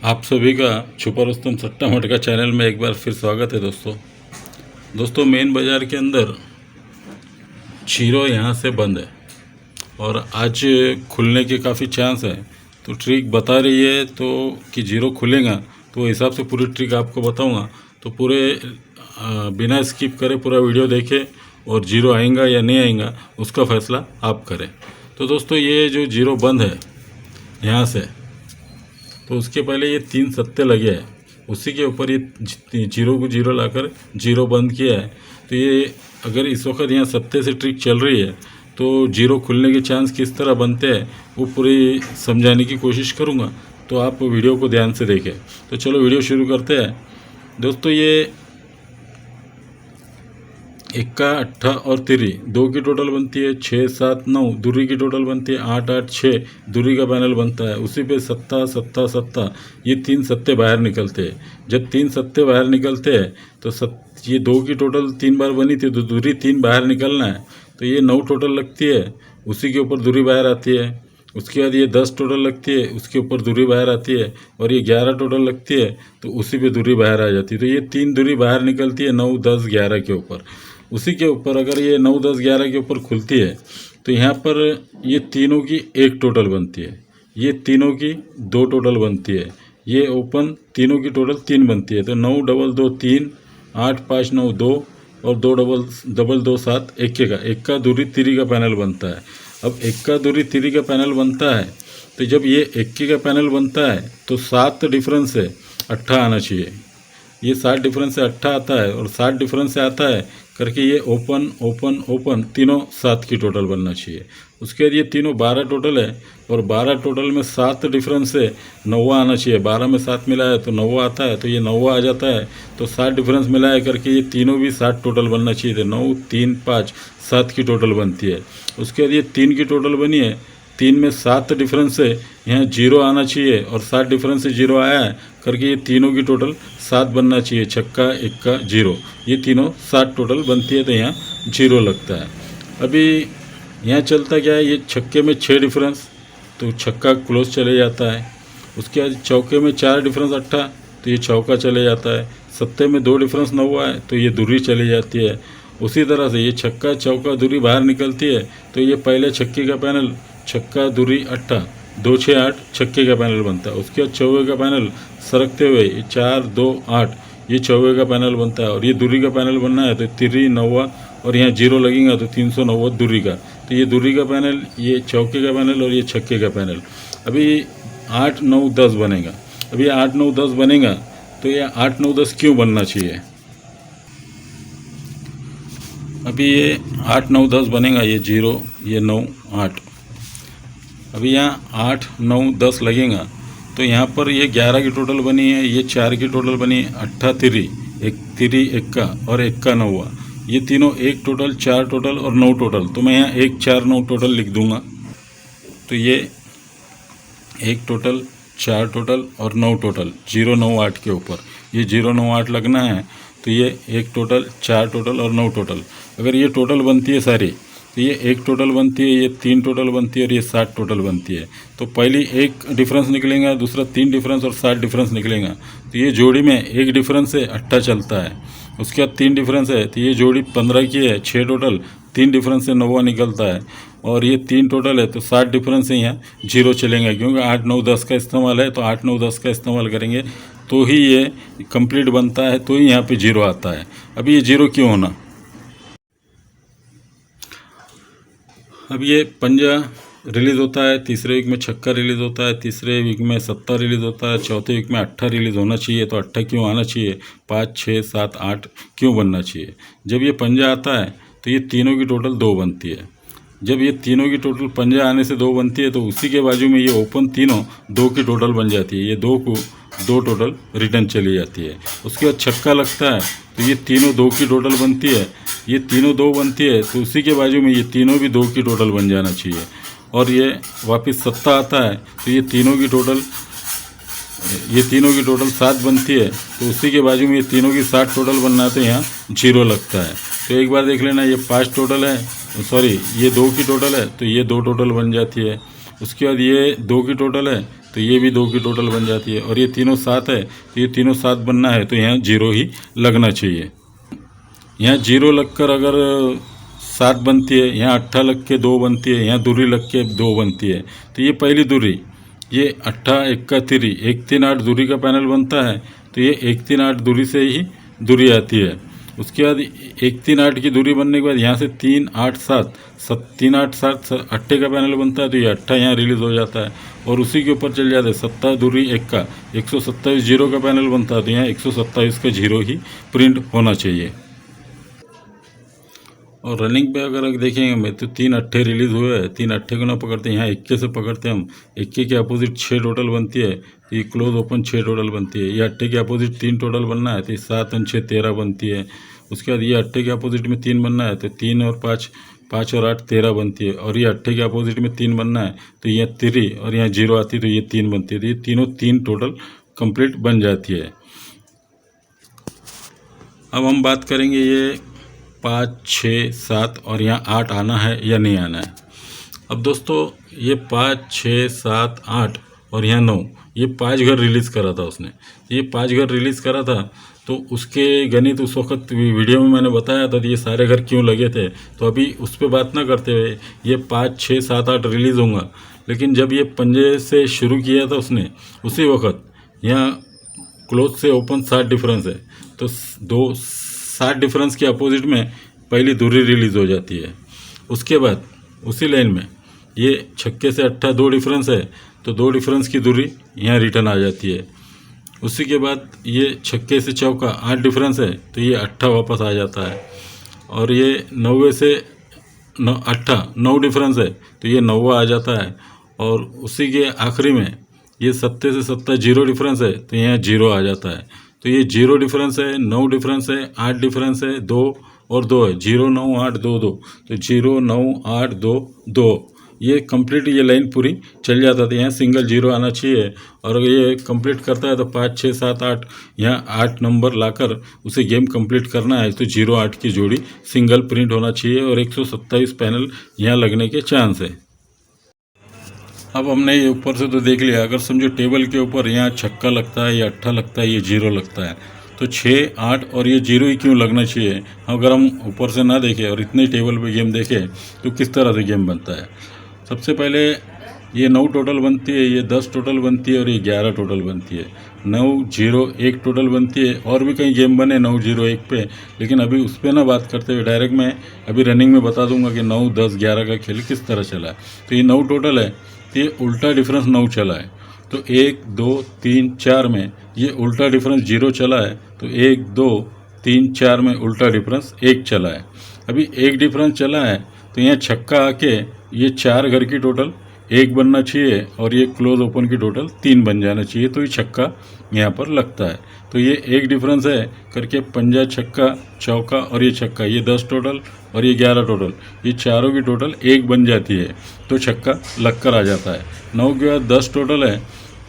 आप सभी का छुपा रुस्तम सट्टा मटका चैनल में एक बार फिर स्वागत है दोस्तों मेन बाज़ार के अंदर जीरो यहाँ से बंद है और आज खुलने के काफ़ी चांस है। तो ट्रिक बता रही है तो कि जीरो खुलेगा, तो हिसाब से पूरी ट्रिक आपको बताऊंगा। तो पूरे बिना स्किप करे पूरा वीडियो देखे और जीरो आएगा या नहीं आएगा उसका फ़ैसला आप करें। तो दोस्तों ये जो जीरो बंद है यहाँ से, तो उसके पहले ये 3 सत्ते लगे हैं, उसी के ऊपर ये जीरो को जीरो लाकर जीरो बंद किया है। तो ये अगर इस वक्त यहाँ सत्ते से ट्रिक चल रही है तो जीरो खुलने के चांस किस तरह बनते हैं वो पूरी समझाने की कोशिश करूँगा। तो आप वीडियो को ध्यान से देखें। तो चलो वीडियो शुरू करते हैं। दोस्तों ये इक्का अट्ठा और तिरी दो की टोटल बनती है 6 7 9, दूरी की टोटल बनती है 8 8 6, दूरी का पैनल बनता है। उसी पे सत्ता सत्ता सत्ता, ये 3 सत्ते बाहर निकलते हैं। जब 3 सत्ते बाहर निकलते हैं तो ये दो की टोटल 3 बार बनी थी तो दूरी 3 बाहर निकलना है, तो ये 9 टोटल लगती है, उसी के ऊपर दूरी बाहर आती है। उसके बाद ये 10 टोटल लगती है, उसके ऊपर दूरी बाहर आती है। और ये 11 टोटल लगती है तो उसी पे दूरी बाहर आ जाती है। तो ये 3 दूरी बाहर निकलती है 9 10 11 के ऊपर। उसी के ऊपर अगर ये 9 10 11 के ऊपर खुलती है तो यहाँ पर ये तीनों की एक टोटल बनती है, ये तीनों की 2 टोटल बनती है, ये ओपन तीनों की टोटल 3 बनती है। तो 9 डबल 2 3, 8 5 9 2 और 2 डबल 2 7, एक का दूरी तिरी का पैनल बनता है। अब एक का दूरी तिरी का पैनल बनता है तो जब ये 21 का पैनल बनता है तो 7 डिफरेंस से 8 आना चाहिए। ये 7 डिफरेंस से 8 आता है और 7 डिफरेंस से आता है करके ये ओपन ओपन ओपन तीनों 7 की टोटल बनना चाहिए। उसके बाद ये तीनों 12 टोटल है और 12 टोटल में 7 डिफरेंस से 9 आना चाहिए। 12 में 7 मिला है तो 9 आता है, तो ये 9 आ जाता है। तो 7 डिफरेंस मिला है करके ये तीनों भी 7 टोटल बनना चाहिए थे। 9 3 5 7 की टोटल बनती है। उसके बाद ये 3 की टोटल बनी है, 3 में 7 डिफरेंस से यहाँ जीरो आना चाहिए और 7 डिफरेंस से जीरो आया है करके ये तीनों की टोटल 7 बनना चाहिए। छक्का इक्का जीरो, ये तीनों 7 टोटल बनती है तो यहाँ जीरो लगता है। अभी यहाँ चलता क्या है, ये छक्के में 6 डिफरेंस तो छक्का क्लोज चले जाता है। उसके बाद चौके में 4 डिफरेंस 8 तो ये चौका चले जाता है। सत्ते में 2 डिफरेंस 9 है तो ये दूरी चली जाती है। उसी तरह से ये छक्का चौका दूरी बाहर निकलती है तो ये पहले छक्के का पैनल छक्का दूरी 8 2 6 8 छक्के का पैनल बनता है। उसके बाद चौके का पैनल सरकते हुए 4 2 8 ये चौके का पैनल बनता है। और ये दूरी का पैनल बनना है तो तिरी 9 और यहाँ जीरो लगेगा तो 390 दूरी का। तो ये दूरी का पैनल, ये चौके का पैनल और ये छक्के का पैनल। अभी 8 9 10 बनेगा। अभी 8 9 10 बनेगा तो ये 8 9 10 क्यों बनना चाहिए। अभी ये 8 9 10 बनेगा, ये 0 ये 9 8। अभी यहाँ 8 9 10 लगेगा तो यहाँ पर ये 11 की टोटल बनी है, ये 4 की टोटल बनी है। 8 तिरी एक का और एक का 9, ये तीनों एक टोटल 4 टोटल और 9 टोटल। तो मैं यहाँ 1 4 9 टोटल लिख दूंगा। तो ये 1 टोटल 4 टोटल और 9 टोटल 0 9 8 के ऊपर ये 0 9 8 लगना है। तो ये 1 टोटल 4 टोटल और 9 टोटल, अगर ये टोटल बनती है सारी तो ये 1 टोटल बनती है, ये 3 टोटल बनती है और ये 7 टोटल बनती है। तो पहली 1 डिफरेंस निकलेगा, दूसरा 3 डिफरेंस और 7 डिफरेंस निकलेगा। तो ये जोड़ी में 1 डिफरेंस से 8 चलता है। उसके बाद 3 डिफरेंस है तो ये जोड़ी 15 की है, 6 टोटल, 3 डिफरेंस से 9 निकलता है। और ये 3 टोटल है तो 7 डिफरेंस से यहाँ जीरो चलेंगे, क्योंकि 8 9 10 का इस्तेमाल है। तो 8 9 10 का इस्तेमाल करेंगे तो ही ये कंप्लीट बनता है, तो ही यहाँ पे जीरो आता है। अभी ये जीरो क्यों होना, अब ये पंजा रिलीज़ होता है, तीसरे वीक में छक्का रिलीज़ होता है, तीसरे वीक में सत्ता रिलीज़ होता है, चौथे वीक में 8 रिलीज़ होना चाहिए। तो 8 क्यों आना चाहिए, 5 6 7 8 क्यों बनना चाहिए। जब ये पंजा आता है तो ये तीनों की टोटल 2 बनती है। जब ये तीनों की टोटल पंजा आने से 2 बनती है तो उसी के बाजू में ये ओपन तीनों 2 की टोटल बन जाती है। ये 2 को 2 टोटल रिटर्न चली जाती है। उसके बाद छक्का लगता है तो ये तीनों 2 की टोटल बनती है, ये तीनों 2 बनती है तो उसी के बाजू में ये तीनों भी 2 की टोटल बन जाना चाहिए। और ये वापस सत्ता आता है तो ये तीनों की टोटल 7 बनती है तो उसी के बाजू में ये तीनों की 7 टोटल बनना है तो यहाँ जीरो लगता है। तो एक बार देख लेना, ये 5 टोटल है, सॉरी ये 2 की टोटल है तो ये 2 टोटल बन जाती है। उसके बाद ये 2 की टोटल है तो ये भी 2 की टोटल बन जाती है। और ये तीनों 7 है तो ये तीनों 7 बनना है तो यहाँ 0 ही लगना चाहिए। यहाँ 0 लगकर अगर 7 बनती है, यहाँ 8 लग के 2 बनती है, यहाँ दूरी लग के 2 बनती है। तो ये पहली दूरी, ये 8 1 तिरी 1 3 8 दूरी का पैनल बनता है। तो ये 1 3 8 दूरी से ही दूरी आती है। उसके बाद 1 3 8 की दूरी बनने के बाद यहाँ से 3 8 7 3 8 7 8 का पैनल बनता है। तो ये 8 यहाँ रिलीज़ हो जाता है और उसी के ऊपर चल जाता है 7 दूरी 1 का 127 जीरो का पैनल बनता है। तो यहाँ 127 का 0 ही प्रिंट होना चाहिए। और रनिंग पे अगर देखेंगे मैं तो 3 8 रिलीज़ हुए हैं। 3 8 को ना पकड़ते, यहाँ 21 से पकड़ते हम। 21 के अपोजिट 6 टोटल बनती है तो ये क्लोज ओपन 6 टोटल बनती है। ये 8 के अपोजिट 3 टोटल बनना है तो ये 7 और 6 13 बनती है। उसके बाद ये 8 के अपोजिट में 3 बनना है तो 3 और 5 और 8 13 बनती है। और ये 8 के अपोजिट में 3 बनना है तो ये 3 और यहाँ 0 आती है तो ये 3 बनती है। तो ये तीनों 3 टोटल कंप्लीट बन जाती है। अब हम बात करेंगे ये 5 6 7 और यहाँ 8 आना है या नहीं आना है। अब दोस्तों ये 5 6 7 8 और यहाँ 9, ये 5 घर रिलीज़ करा था उसने। ये 5 घर रिलीज़ करा था तो उसके गणित उस वक्त वीडियो में मैंने बताया था ये सारे घर क्यों लगे थे। तो अभी उस पर बात ना करते हुए ये 5 6 7 8 रिलीज़ होंगे। लेकिन जब ये पंजे से शुरू किया था उसने, उसी वक्त यहाँ क्लोज से ओपन 7 डिफरेंस है तो 7 डिफरेंस के अपोजिट में पहली दूरी रिलीज़ हो जाती है। उसके बाद उसी लाइन में ये छक्के से 8 2 डिफरेंस है तो 2 डिफरेंस की दूरी यहाँ रिटर्न आ जाती है। उसी के बाद ये छक्के से चौका 8 डिफरेंस है तो ये 8 वापस आ जाता है। और ये 9 से 9 डिफरेंस है तो ये 9 आ जाता है। और उसी के आखिरी में ये 7 से 7 0 डिफरेंस है तो यहाँ 0 आ जाता है। तो ये 0 डिफरेंस है, 9 डिफरेंस है, 8 डिफरेंस है, 2 और 2 है, 0 9 8 2 2। तो 0 9 8 2 2 ये कंप्लीट ये लाइन पूरी चल जाता था। यहाँ सिंगल 0 आना चाहिए। और अगर ये कंप्लीट करता है तो 5 6 7 8 यहाँ 8 नंबर लाकर उसे गेम कंप्लीट करना है। तो 0 8 की जोड़ी सिंगल प्रिंट होना चाहिए और 127 पैनल यहाँ लगने के चांस है। अब हमने ये ऊपर से तो देख लिया, अगर समझो टेबल के ऊपर यहाँ छक्का लगता है, ये 8 लगता है, ये 0 लगता है तो 6 8 और ये 0 ही क्यों लगना चाहिए। अगर हम ऊपर से ना देखें और इतने टेबल पे गेम देखें तो किस तरह से गेम बनता है। सबसे पहले ये 9 टोटल बनती है, ये 10 टोटल बनती है और ये 11 टोटल बनती है। 9 0 1 टोटल बनती है। और भी कई गेम बने 9 0 1 पे, लेकिन अभी उस पर ना बात करते हुए डायरेक्ट मैं अभी रनिंग में बता दूंगा कि 9 10 11 का खेल किस तरह चला है। तो ये 9 टोटल है तो ये उल्टा डिफरेंस 9 चला है। तो 1 2 3 4 में ये उल्टा डिफरेंस 0 चला है तो 1 2 3 4 में उल्टा डिफरेंस 1 चला है। अभी 1 डिफरेंस चला है तो यहाँ छक्का आके ये 4 घर की टोटल 1 बनना चाहिए और ये क्लोज ओपन की टोटल 3 बन जाना चाहिए। तो ये छक्का यहाँ पर लगता है। तो ये 1 डिफरेंस है करके पंजा छक्का चौका और ये छक्का, ये 10 टोटल और ये 11 टोटल, ये चारों की टोटल 1 बन जाती है तो छक्का लग कर आ जाता है। 9 के बाद 10 टोटल है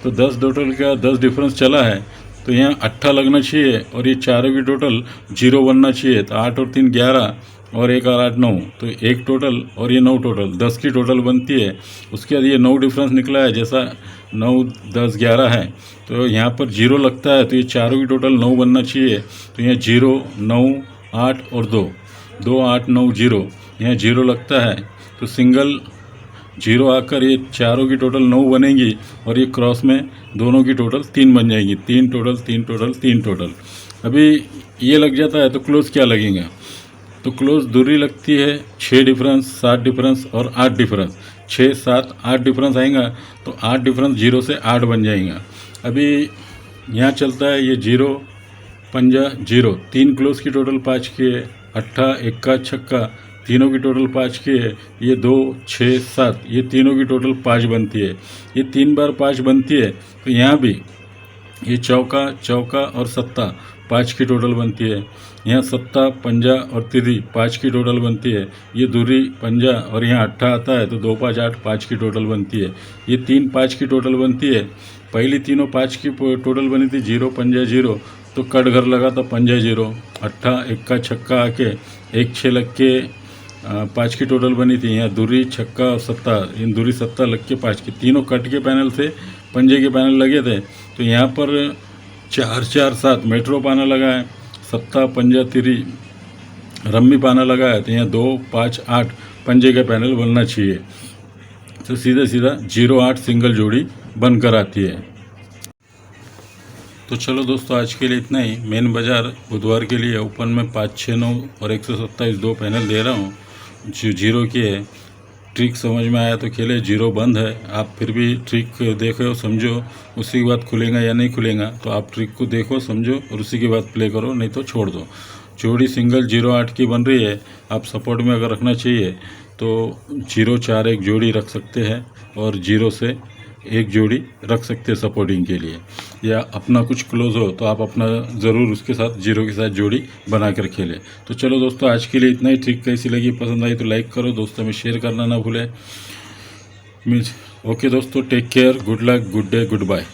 तो 10 टोटल का 10 डिफरेंस चला है तो यहाँ 8 लगना चाहिए और ये चारों की टोटल 0 बनना चाहिए। तो 8 और 3 11 और 1 और 8 9 तो 1 टोटल और ये 9 टोटल 10 की टोटल बनती है। उसके बाद ये 9 डिफरेंस निकला है, जैसा 9 10 11 है तो यहाँ पर 0 लगता है तो ये चारों की टोटल 9 बनना चाहिए। तो यहाँ 0 9 8 और 2 2 8 9 0 यहाँ 0 लगता है तो सिंगल 0 आकर ये चारों की टोटल 9 बनेंगी और ये क्रॉस में दोनों की टोटल 3 बन जाएंगी। 3 टोटल 3 टोटल 3 टोटल। अभी ये लग जाता है तो क्लोज क्या लगेगा, तो क्लोज दूरी लगती है 6 डिफरेंस 7 डिफरेंस और 8 डिफरेंस। 6 7 8 डिफरेंस आएगा तो 8 डिफरेंस 0 से 8 बन जाएगा। अभी यहाँ चलता है ये 0 पंजा 0, 3 क्लोज की टोटल 5 की है, 8 1 का छक्का तीनों की टोटल 5 की है, ये 2 6 7 ये तीनों की टोटल 5 बनती है। ये 3 बार 5 बनती है तो यहाँ भी ये चौका चौका और सत्ता 5 की टोटल बनती है। यहाँ सत्ता पंजा और तिरी 5 की टोटल बनती है। ये दूरी पंजा और यहाँ 8 आता है तो 2 5 8 5 की टोटल बनती है। ये 3 5 की टोटल बनती है। पहली तीनों 5 की टोटल बनी थी 0 पंजा 0 तो कट घर लगा था पंजा 0, 8 1 का छक्का आके 1 6 लग के 5 की टोटल बनी थी। यहाँ दूरी छक्का और सत्ता, इन दूरी सत्ता लग के 5 की, तीनों कट के पैनल से पंजे के पैनल लगे थे। तो यहाँ पर 4 4 7 मेट्रो पाना लगा है, सत्ता पंजा तिरी रम्मी पाना लगा है। तो यहाँ 2 5 8 पंजे का पैनल बनना चाहिए। तो सीधा सीधा 0 8 सिंगल जोड़ी बनकर आती है। तो चलो दोस्तों, आज के लिए इतना ही। मेन बाज़ार बुधवार के लिए ओपन में 5 6 9 और 127 2 पैनल दे रहा हूँ जो 0 की है। ट्रिक समझ में आया तो खेले, 0 बंद है। आप फिर भी ट्रिक देखो समझो, उसी के बाद खुलेगा या नहीं खुलेगा। तो आप ट्रिक को देखो समझो और उसी के बाद प्ले करो, नहीं तो छोड़ दो। जोड़ी सिंगल 0 8 की बन रही है। आप सपोर्ट में अगर रखना चाहिए तो 0 4 एक जोड़ी रख सकते हैं और 0 से एक जोड़ी रख सकते हैं सपोर्टिंग के लिए। या अपना कुछ क्लोज हो तो आप अपना ज़रूर उसके साथ 0 के साथ जोड़ी बना कर खेलें। तो चलो दोस्तों, आज के लिए इतना ही। ट्रिक कैसी लगी, पसंद आई तो लाइक करो, दोस्तों में शेयर करना ना भूलें। ओके दोस्तों, take care, good luck, good day, good bye.